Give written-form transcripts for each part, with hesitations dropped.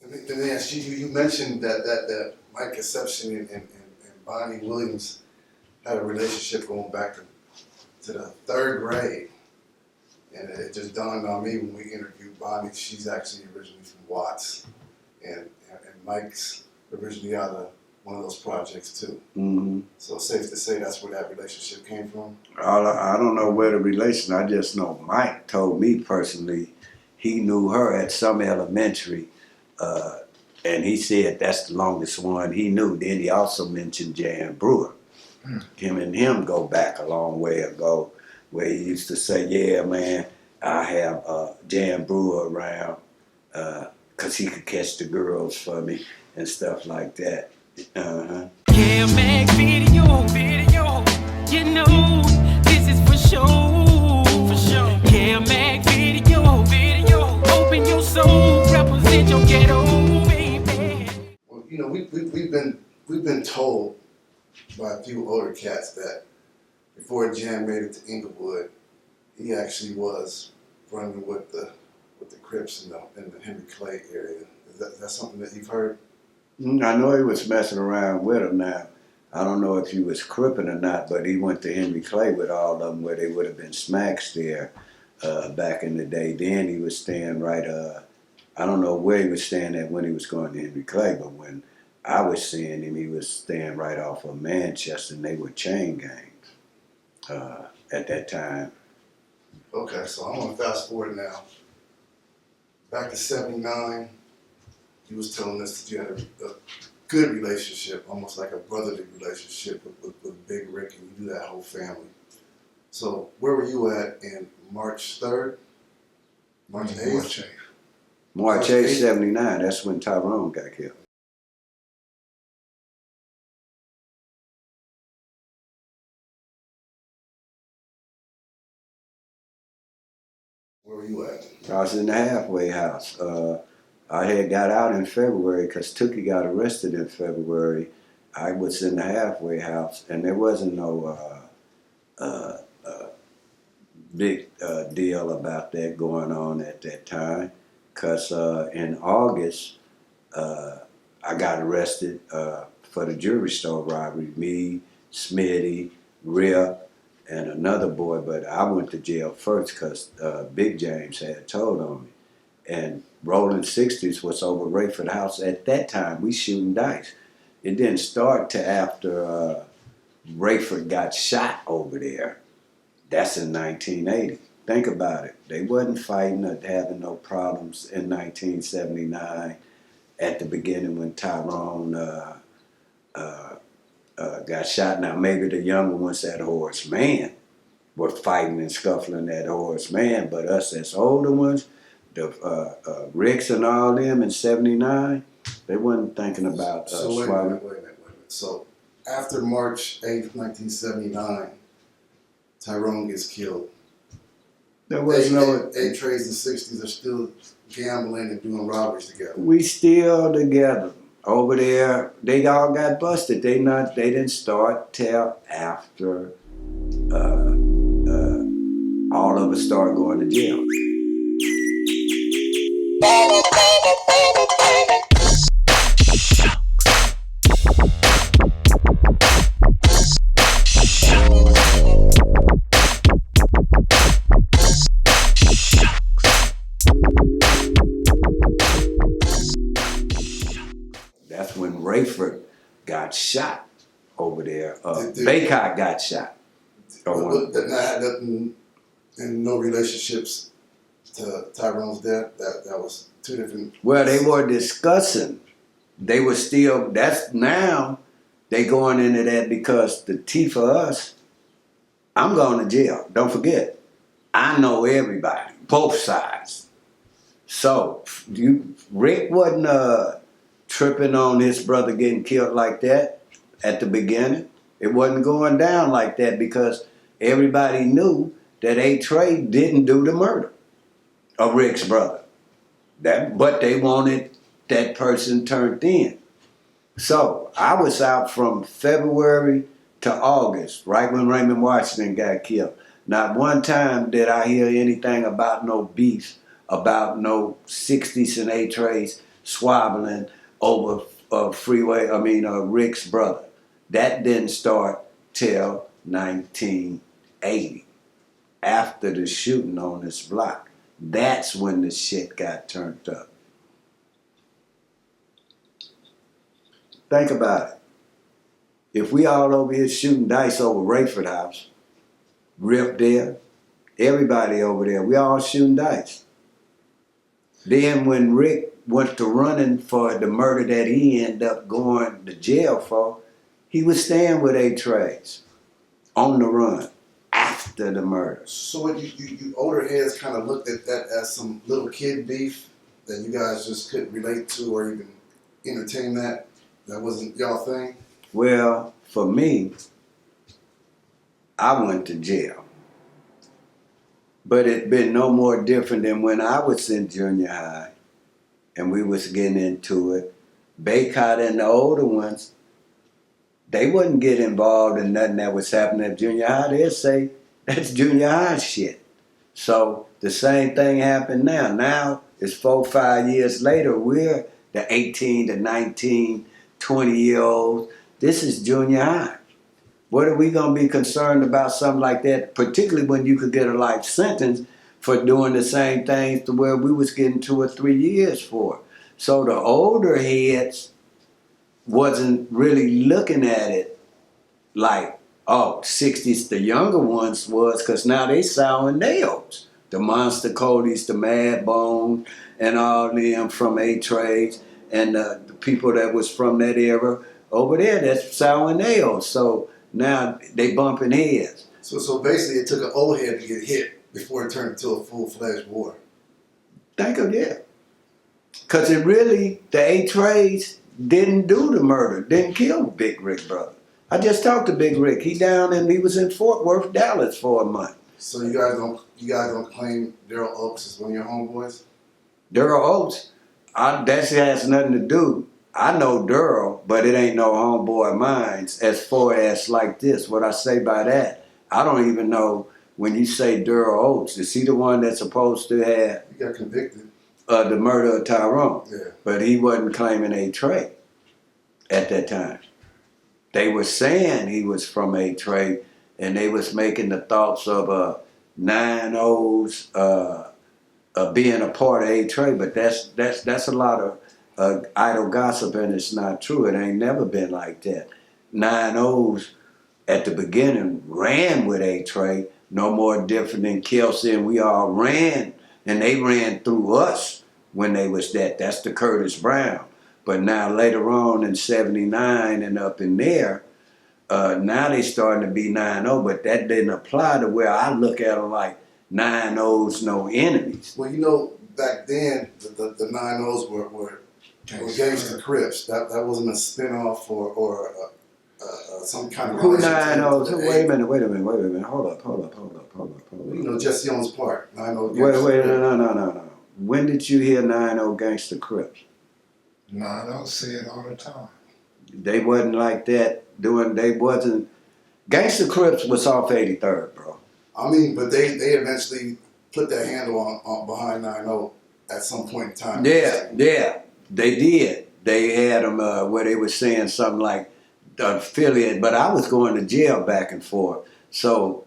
Let me ask you, you mentioned that Mike Conception and Bonnie Williams had a relationship going back to the third grade. And it just dawned on me when we interviewed Bonnie, she's actually originally from Watts. And Mike's originally out of one of those projects too. Mm-hmm. So it's safe to say that's where that relationship came from? I don't know where the relation, I just know Mike told me personally he knew her at some elementary, and he said that's the longest one he knew. Then he also mentioned Jan Brewer. Him and him go back a long way ago, where he used to say, yeah, man, I have Jan Brewer around because he could catch the girls for me and stuff like that. Kev Mac video, you know, this is for sure. Kev Mac video, open your soul, represent your ghetto, baby. Well, you know, we've been told by a few older cats that before Jan made it to Inglewood, he actually was running with the Crips in the Henry Clay area. Is that something that you've heard? I know he was messing around with her now. I don't know if he was cripping or not, but he went to Henry Clay with all of them where they would have been smacks there back in the day. Then he was staying right, I don't know where he was staying at when he was going to Henry Clay, but when I was seeing him, he was staying right off of Manchester, and they were chain gangs at that time. Okay, so I'm gonna fast forward now. Back to '79, you was telling us that you had a good relationship, almost like a brotherly relationship with Big Rick, and you knew that whole family. So where were you at in March 3rd? March 8th? March 8th, '79, that's when Tyrone got killed. Where were you at? I was in the halfway house. I had got out in February because Tookie got arrested in February. I was in the halfway house, and there wasn't no big deal about that going on at that time. Because in August, I got arrested for the jewelry store robbery. Me, Smitty, Rip, and another boy, but I went to jail first because Big James had told on me. And Rollin 60s was over Rayford House. At that time, we shooting dice. It didn't start till after Rayford got shot over there. That's in 1980. Think about it. They wasn't fighting or having no problems in 1979 at the beginning when Tyrone got shot. Now, maybe the younger ones at Horace Mann were fighting and scuffling at Horace Mann, but us as older ones, the Ricks and all them in '79, they wasn't thinking about So wait a minute. So after March 8th, 1979, Tyrone gets killed. There was no. A-Trays and 60s are still gambling and doing robberies together. We still together. Over there, they all got busted. They didn't start till after all of us started going to jail. That's when Rayford got shot over there. Baycott got shot. And no relationships to Tyrone's death. That was two different. Well, they were discussing. They were still. That's now. They going into that because the T for us. I'm going to jail. Don't forget. I know everybody, both sides. So Rick wasn't tripping on his brother getting killed like that at the beginning. It wasn't going down like that because everybody knew that A-Tray didn't do the murder of Rick's brother. But they wanted that person turned in. So I was out from February to August, right when Raymond Washington got killed. Not one time did I hear anything about no beef, about no 60s and A-Trays. swabbling over Rick's brother. That didn't start till 1980, after the shooting on this block. That's when the shit got turned up. Think about it. If we all over here shooting dice over Rayford House, Rip there, everybody over there, we all shooting dice. Then when Rick went to running for the murder that he ended up going to jail for, he was staying with A-Trace on the run after the murder. So what you older heads kind of looked at that as some little kid beef that you guys just couldn't relate to or even entertain that? That wasn't y'all thing? Well, for me, I went to jail. But it been no more different than when I was in junior high and we was getting into it. Baycott and the older ones, they wouldn't get involved in nothing that was happening at junior high. They'd say, that's junior high shit. So the same thing happened now. Now it's 4 or 5 years later, we're the 18 to 19, 20-year-olds. This is junior high. What are we going to be concerned about something like that, particularly when you could get a life sentence for doing the same things to where we was getting 2 or 3 years for? So the older heads wasn't really looking at it like, oh, 60s, the younger ones was, because now they sowing nails. The Monster Codys, the Mad Bone, and all them from A-Trades, and the people that was from that era over there, that's sowing nails. So now they bumping heads. So basically it took an old head to get hit before it turned into a full-fledged war. Think of that. Because it really, the A-Trades didn't do the murder, didn't kill Big Rick brother. I just talked to Big Rick. He was in Fort Worth, Dallas for a month. So you guys don't claim Daryl Oaks as one of your homeboys? Daryl Oaks, that has nothing to do. I know Daryl, but it ain't no homeboy of mine as far as like this. What I say by that, I don't even know when you say Daryl Oaks, is he the one that's supposed to have... He got convicted. The murder of Tyrone. Yeah. But he wasn't claiming A-Trade at that time. They were saying he was from A-Trade, and they was making the thoughts of 9-O's being a part of A-Trade, but that's a lot of idle gossip, and it's not true. It ain't never been like that. 9-O's at the beginning ran with A-Trade, no more different than Kelsey, and we all ran, and they ran through us when they was that. That's the Curtis Brown. But now later on in 79 and up in there, now they starting to be 9-0, but that didn't apply to where I look at them like 9-0's no enemies. Well, you know, back then, the 9-0's were gangster crips. That wasn't a spinoff or some kind of... Who 9-0's? Wait a minute. Hold up. You know, Jesse Owens Park, 9-0 Wait, no. When did you hear 9-0 gangster crips? 9-0 say it all the time. They wasn't like that Gangster Crips was off 83rd, bro. I mean, but they eventually put that handle on behind 9-0 at some point in time. Yeah, they did. They had them where they were saying something like affiliate, but I was going to jail back and forth. So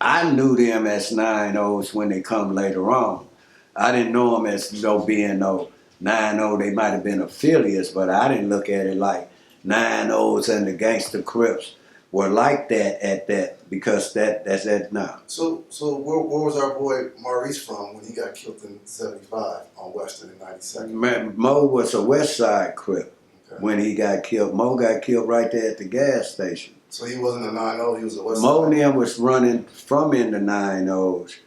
I knew them as 9-0s when they come later on. I didn't know them as being 9-0. They might have been affiliates, but I didn't look at it like 9-0s and the Gangster Crips were like that at that, because that's that now. So where was our boy Maurice from when he got killed in 75 on Western in 92nd? Mo was a West Side Crip when he got killed. Mo got killed right there at the gas station. So he wasn't a 9-0, he was a West Side. Mo and them was running from in the 9-0s.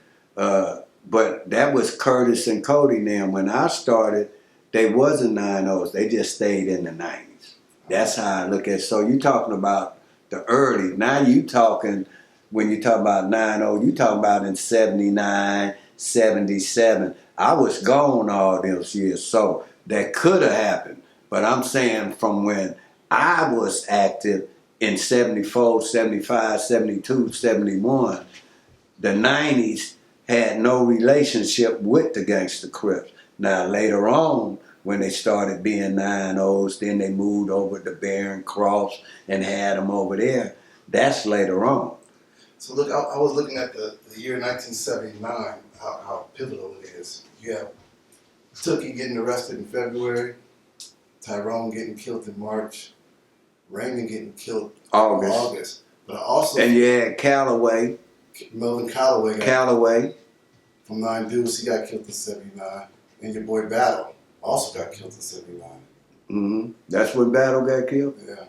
But that was Curtis and Cody them. When I started, they wasn't 9-0s. They just stayed in the 90s. That's how I look at it. So you talking about the early. Now you talking, when you talk about 9-0, you talking about in 79, 77. I was gone all those years, so that could have happened. But I'm saying from when I was active in 74, 75, 72, 71, the 90s had no relationship with the Gangster Crips. Now later on, when they started being 9-0s. Then they moved over to Barron Cross and had them over there. That's later on. So look, I was looking at the year 1979, how pivotal it is. You have Tookie getting arrested in February, Tyrone getting killed in March, Raymond getting killed in August. But I also and you had Callaway. Melvin Callaway from 9 Deuce, he got killed in 79. And your boy Battle also got killed in 79. Mm-hmm. That's when Battle got killed? Yeah.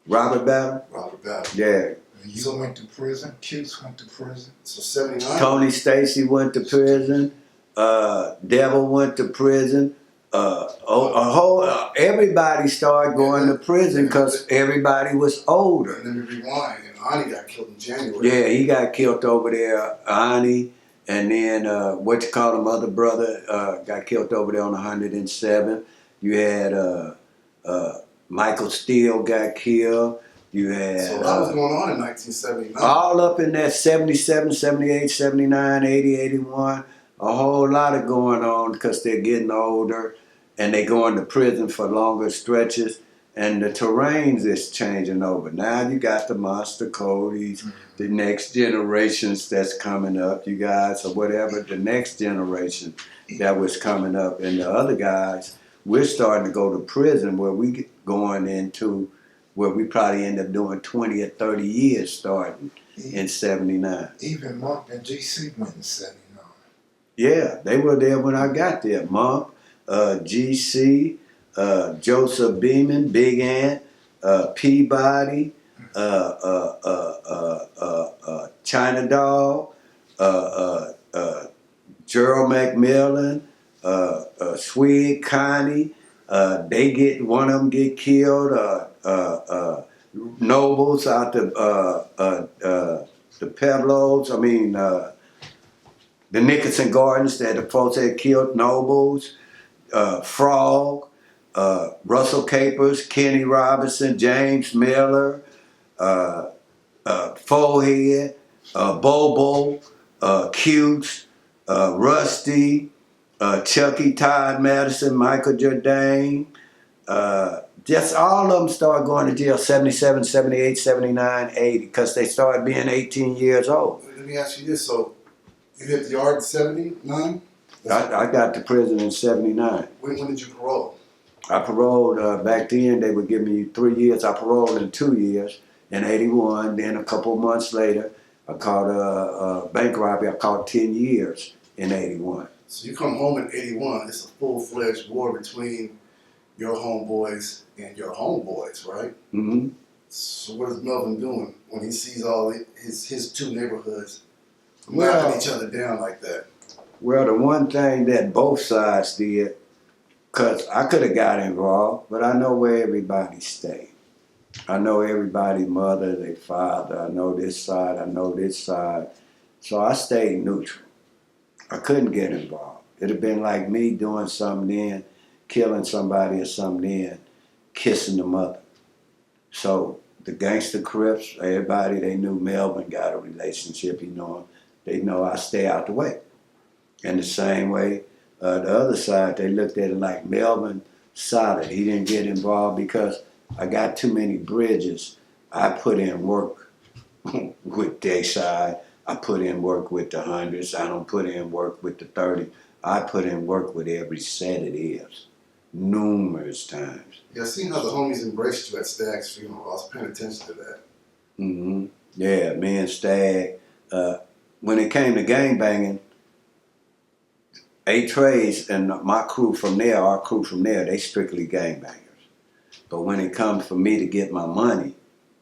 Robert Battle? Robert Battle. Yeah. You went to prison. Cuse went to prison. So 79. Tony Stacy went to prison. Devil went to prison. Everybody started going to prison because everybody was older. And then we rewind, and Ani got killed in January. Yeah, he got killed over there, Ani, and then other brother got killed over there on 107. You had Michael Steele got killed. You had So a lot was going on in 1979. all up in that 77, 78, 79, 80, 81. A whole lot of going on because they're getting older and they going to prison for longer stretches. And the terrains is changing over. Now you got the Monster Codys, the next generations that's coming up, you guys, or whatever, the next generation that was coming up. And the other guys, we're starting to go to prison where we going into where we probably end up doing 20 or 30 years starting in 79. Even Monk and GC went in 79. Yeah, they were there when I got there. Monk, GC, Joseph Beeman, Big Ant, Peabody, China Dog, Gerald McMillan, Swig, Connie. They get one of them get killed. Nobles out the Pueblos. I mean, the Nicholson Gardens that the folks had killed. Nobles, Frog, Russell Capers, Kenny Robinson, James Miller, Forehead, Bobo, Cutes, Rusty, Chucky, Todd Madison, Michael Jordan. Just all of them started going to jail 77, 78, 79, 80 because they started being 18 years old. Let me ask you this. So you hit the yard in 79? I got to prison in 79. When did you parole? I paroled, back then they would give me 3 years. I paroled in 2 years in 81. Then a couple months later, I caught a bank robbery. I caught 10 years in 81. So you come home in 81, it's a full-fledged war between your homeboys and your homeboys, right? Mm-hmm. So what is Melvin doing when he sees all his two neighborhoods Well- knocking each other down like that? Well, the one thing that both sides did, because I could have got involved, but I know where everybody stayed. I know everybody's mother, their father. I know this side, I know this side. So I stayed neutral. I couldn't get involved. It'd have been like me doing something then, killing somebody or something then, kissing the mother. So the gangster crips, everybody, they knew Melvin got a relationship, you know. They know I stay out the way. And the same way, the other side, they looked at it like Melvin solid. He didn't get involved because I got too many bridges. I put in work with their side. I put in work with the hundreds. I don't put in work with the 30. I put in work with every set it is, numerous times. Yeah, I seen how the homies embraced you at Stag's funeral. I was paying attention to that. Mm-hmm. Yeah, me and Stag. When it came to gangbanging, A-Trays and my crew from there, our crew from there, they strictly gangbangers. But when it comes for me to get my money,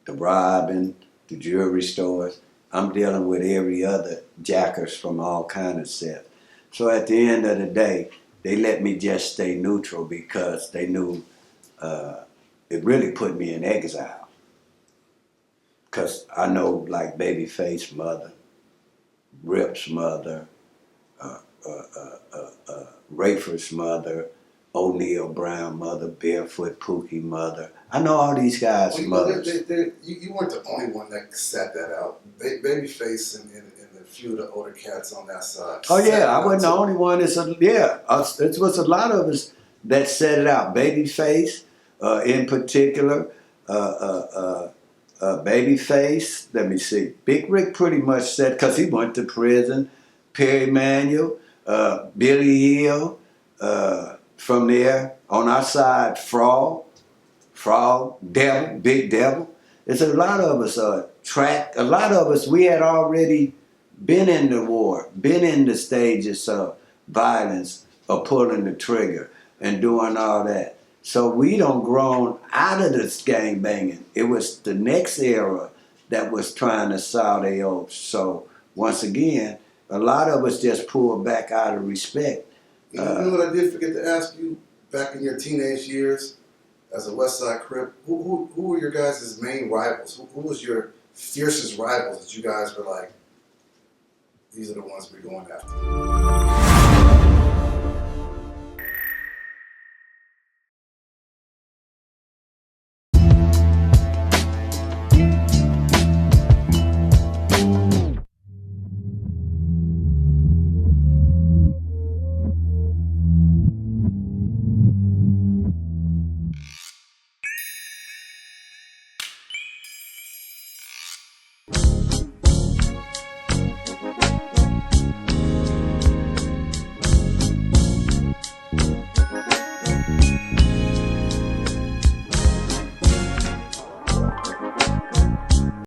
the robbing, the jewelry stores, I'm dealing with every other jackers from all kinds of sets. So at the end of the day, they let me just stay neutral because they knew it really put me in exile. Because I know like Babyface mother, Rip's mother, Rayford's mother, O'Neal Brown mother, Barefoot Pookie mother. I know all these guys' mothers. You weren't the only one that sat that out. Babyface and a few of the older cats on that side. Oh yeah, I wasn't the only one. It was a lot of us that set it out. Babyface, in particular, Babyface. Let me see. Big Rick pretty much said because he went to prison. Perry Manuel, Billy Hill. From there on our side, Frog, Devil, Big Devil. There's a lot of us. A lot of us. We had already been in the war, been in the stages of violence, of pulling the trigger and doing all that. So we don't grown out of this gang banging. It was the next era that was trying to sow their oats. So once again, a lot of us just pulled back out of respect. You know what I did forget to ask you back in your teenage years as a West Side Crip? Who were your guys' main rivals? Who was your fiercest rivals that you guys were like, these are the ones we're going after?